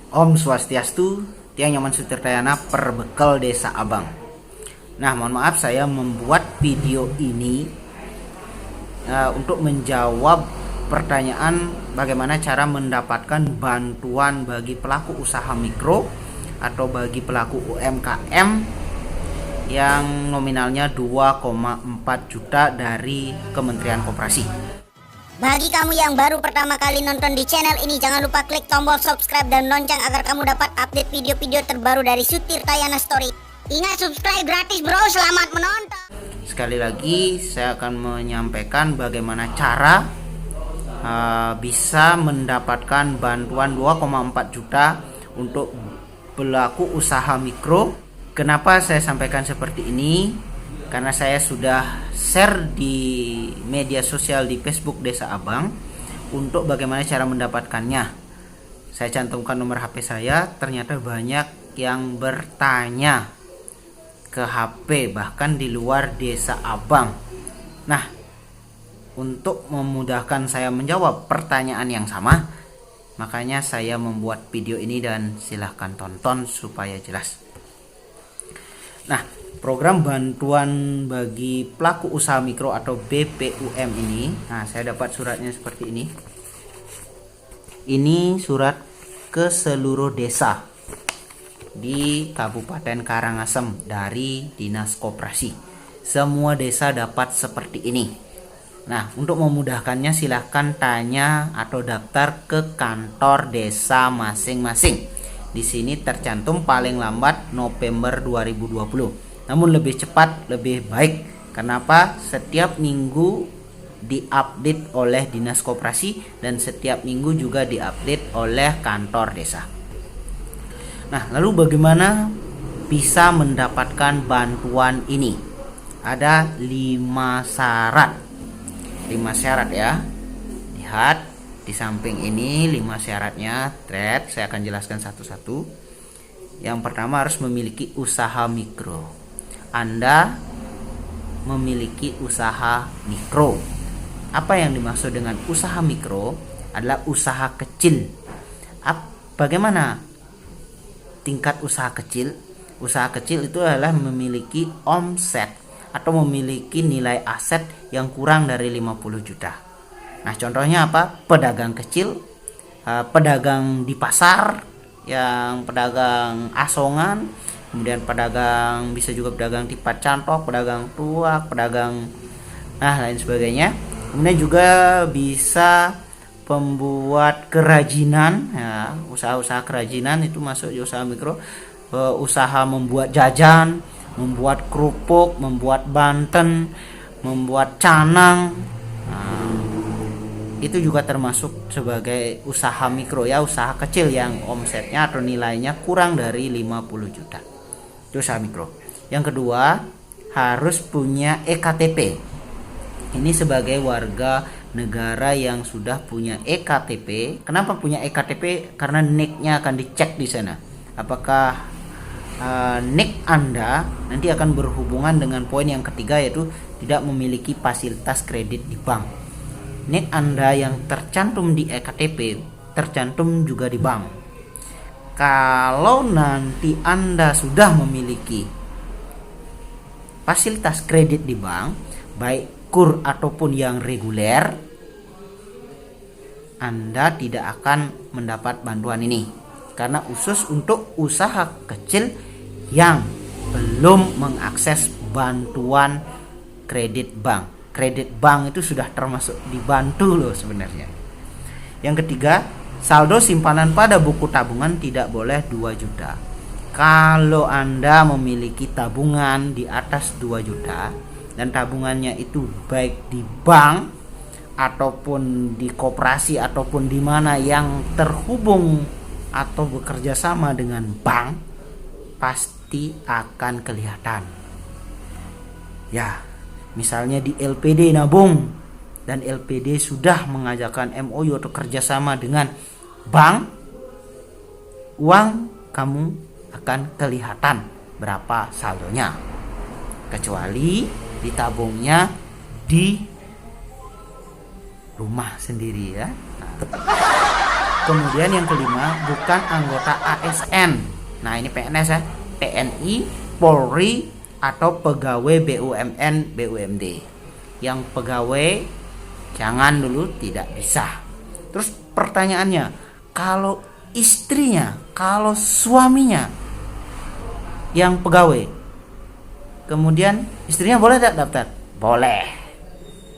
Om Swastiastu, Tiang Nyaman Sutirtayana, Perbekal Desa Abang. Nah, mohon maaf saya membuat video ini untuk menjawab pertanyaan bagaimana cara mendapatkan bantuan bagi pelaku usaha mikro atau bagi pelaku UMKM yang nominalnya 2,4 juta dari Kementerian Koperasi. Bagi kamu yang baru pertama kali nonton di channel ini, jangan lupa klik tombol subscribe dan lonceng agar kamu dapat update video-video terbaru dari Sutirtayana Story. Ingat, subscribe gratis bro, selamat menonton. Sekali lagi saya akan menyampaikan bagaimana cara bisa mendapatkan bantuan 2,4 juta untuk pelaku usaha mikro. Kenapa saya sampaikan seperti ini? Karena saya sudah share di media sosial di Facebook Desa Abang untuk bagaimana cara mendapatkannya. Saya cantumkan nomor HP saya, ternyata banyak yang bertanya ke HP bahkan di luar Desa Abang. Nah, untuk memudahkan saya menjawab pertanyaan yang sama, makanya saya membuat video ini dan silahkan tonton supaya jelas. Nah, program bantuan bagi pelaku usaha mikro atau BPUM ini, nah saya dapat suratnya seperti ini. Ini surat ke seluruh desa di Kabupaten Karangasem dari Dinas Koperasi. Semua desa dapat seperti ini. Nah, untuk memudahkannya silahkan tanya atau daftar ke kantor desa masing-masing. Di sini tercantum paling lambat November 2020. Namun lebih cepat lebih baik. Kenapa? Setiap minggu diupdate oleh Dinas Koperasi dan setiap minggu juga diupdate oleh kantor desa. Nah, lalu bagaimana bisa mendapatkan bantuan ini? Ada 5 syarat. 5 syarat ya. Lihat di samping ini 5 syaratnya. Saya akan jelaskan satu-satu. Yang pertama harus memiliki usaha mikro. Anda memiliki usaha mikro. Apa yang dimaksud dengan usaha mikro? Adalah usaha kecil. Bagaimana tingkat usaha kecil? Usaha kecil itu adalah memiliki omset atau memiliki nilai aset yang kurang dari 50 juta. Nah, contohnya apa? Pedagang kecil, pedagang di pasar, yang pedagang asongan, kemudian pedagang bisa juga pedagang tipat cantok, pedagang tuak, pedagang lain sebagainya. Kemudian juga bisa pembuat kerajinan, ya, usaha-usaha kerajinan itu masuk di usaha mikro. Usaha membuat jajan, membuat kerupuk, membuat banten, membuat canang. Itu juga termasuk sebagai usaha mikro ya, usaha kecil yang omsetnya atau nilainya kurang dari 50 juta. Itu usaha mikro. Yang kedua, harus punya EKTP. Ini sebagai warga negara yang sudah punya EKTP. Kenapa punya EKTP? Karena NIK-nya akan dicek di sana. Apakah NIK Anda nanti akan berhubungan dengan poin yang ketiga, yaitu tidak memiliki fasilitas kredit di bank. NIK Anda yang tercantum di EKTP tercantum juga di bank. Kalau nanti Anda sudah memiliki fasilitas kredit di bank, baik KUR ataupun yang reguler, Anda tidak akan mendapat bantuan ini. Karena khusus untuk usaha kecil yang belum mengakses bantuan kredit bank. Kredit bank itu sudah termasuk dibantu loh sebenarnya. Yang ketiga, saldo simpanan pada buku tabungan tidak boleh 2 juta. Kalau Anda memiliki tabungan di atas 2 juta dan tabungannya itu baik di bank ataupun di koperasi ataupun di mana yang terhubung atau bekerja sama dengan bank, pasti akan kelihatan. Ya, misalnya di LPD nabung dan LPD sudah mengajakkan MOU atau kerjasama dengan bank, uang kamu akan kelihatan berapa saldonya. Kecuali ditabungnya di rumah sendiri ya. Kemudian yang kelima, bukan anggota ASN. Nah, ini PNS ya, TNI, Polri, atau pegawai BUMN, BUMD. Yang pegawai jangan dulu, tidak bisa. Terus pertanyaannya, kalau istrinya, kalau suaminya yang pegawai, kemudian istrinya boleh tidak daftar? Boleh.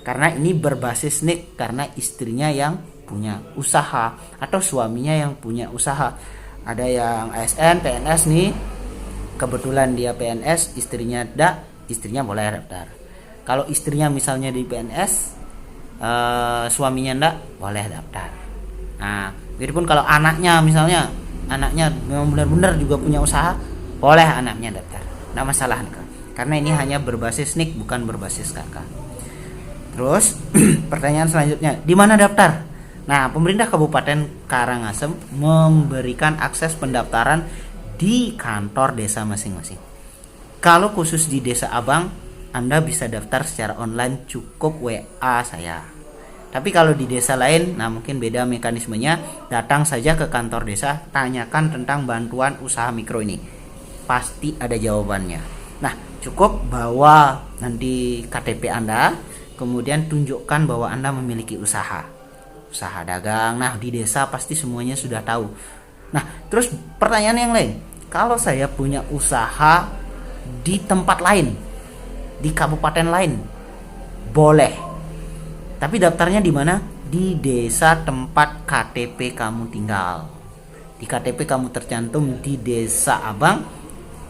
Karena ini berbasis NIK, karena istrinya yang punya usaha atau suaminya yang punya usaha. Ada yang ASN, PNS nih, kebetulan dia PNS, istrinya tidak, istrinya boleh daftar. Kalau istrinya misalnya di PNS, suaminya tidak, boleh daftar. Nah, begitupun kalau anaknya misalnya, anaknya memang benar-benar juga punya usaha, boleh anaknya daftar, tidak masalah nih, karena ini hanya berbasis NIK, bukan berbasis KK. Terus pertanyaan selanjutnya, di mana daftar? Nah, pemerintah Kabupaten Karangasem memberikan akses pendaftaran di kantor desa masing-masing. Kalau khusus di Desa Abang, Anda bisa daftar secara online, cukup WA saya. Tapi kalau di desa lain, nah mungkin beda mekanismenya, datang saja ke kantor desa, tanyakan tentang bantuan usaha mikro ini. Pasti ada jawabannya. Nah, cukup bawa nanti KTP Anda, kemudian tunjukkan bahwa Anda memiliki usaha dagang. Nah, di desa pasti semuanya sudah tahu. Nah, terus pertanyaan yang lain, kalau saya punya usaha di tempat lain, di kabupaten lain, boleh. Tapi daftarnya di mana? Di desa tempat KTP kamu tinggal. Di KTP kamu tercantum di Desa Abang,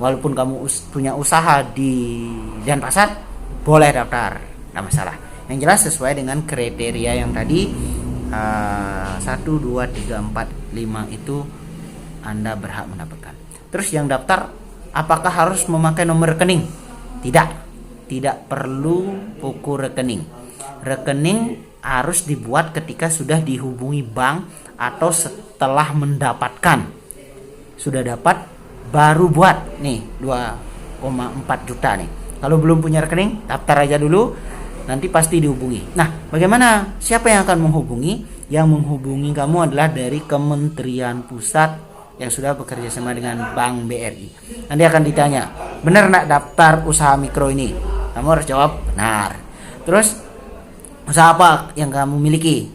walaupun kamu punya usaha di Denpasar, boleh daftar, tidak masalah. Yang jelas sesuai dengan kriteria yang tadi, 1, 2, 3, 4, 5 itu Anda berhak mendapatkan. Terus yang daftar, apakah harus memakai nomor rekening? Tidak perlu buku rekening. Rekening harus dibuat ketika sudah dihubungi bank atau setelah mendapatkan. Sudah dapat baru buat nih 2,4 juta nih. Kalau belum punya rekening, daftar aja dulu, nanti pasti dihubungi. Nah, bagaimana? Siapa yang akan menghubungi? Yang menghubungi kamu adalah dari Kementerian Pusat yang sudah bekerja sama dengan Bank BRI. Nanti akan ditanya, benar nak daftar usaha mikro ini? Kamu harus jawab benar. Terus, usaha apa yang kamu miliki?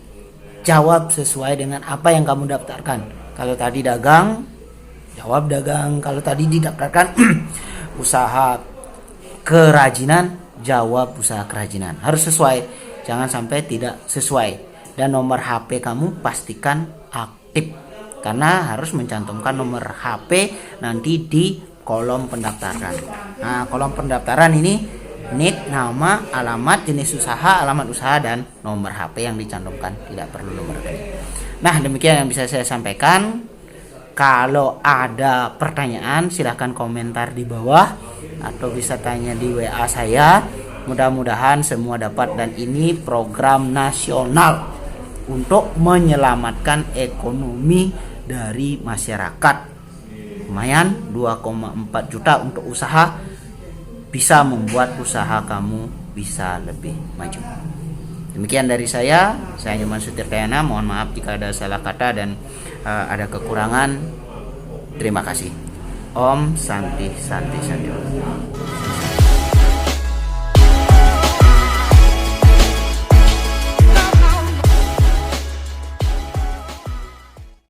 Jawab sesuai dengan apa yang kamu daftarkan. Kalau tadi dagang, jawab dagang. Kalau tadi didaftarkan usaha kerajinan, jawab usaha kerajinan. Harus sesuai, jangan sampai tidak sesuai. Dan nomor HP kamu pastikan aktif, karena harus mencantumkan nomor HP nanti di kolom pendaftaran. Nah, kolom pendaftaran ini NIK, nama, alamat, jenis usaha, alamat usaha, dan nomor HP yang dicantumkan, tidak perlu nomor rekening. Nah, demikian yang bisa saya sampaikan. Kalau ada pertanyaan, silahkan komentar di bawah atau bisa tanya di WA saya. Mudah-mudahan semua dapat, dan ini program nasional untuk menyelamatkan ekonomi dari masyarakat. Lumayan 2,4 juta untuk usaha, bisa membuat usaha kamu bisa lebih maju. Demikian dari saya Nyoman Sutirtayana. Mohon maaf jika ada salah kata dan ada kekurangan. Terima kasih. Om Santi Santi Santi.